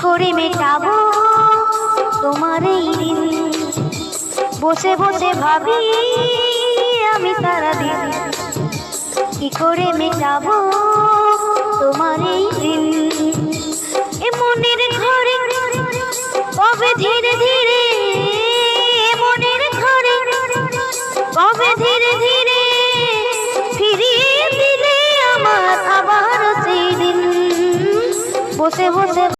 করে মেটাবো তোমার এই দিন, বসে বসে ভাবি আমি সারাদিন, কি করে মেটাবো তোমার এই দিন। এ মনের ঘরে কবে ধীরে ধীরে, মনের ঘরে কবে ধীরে ধীরে ফিরিয়ে দিলে আমার আবার সেই দিন, বসে বসে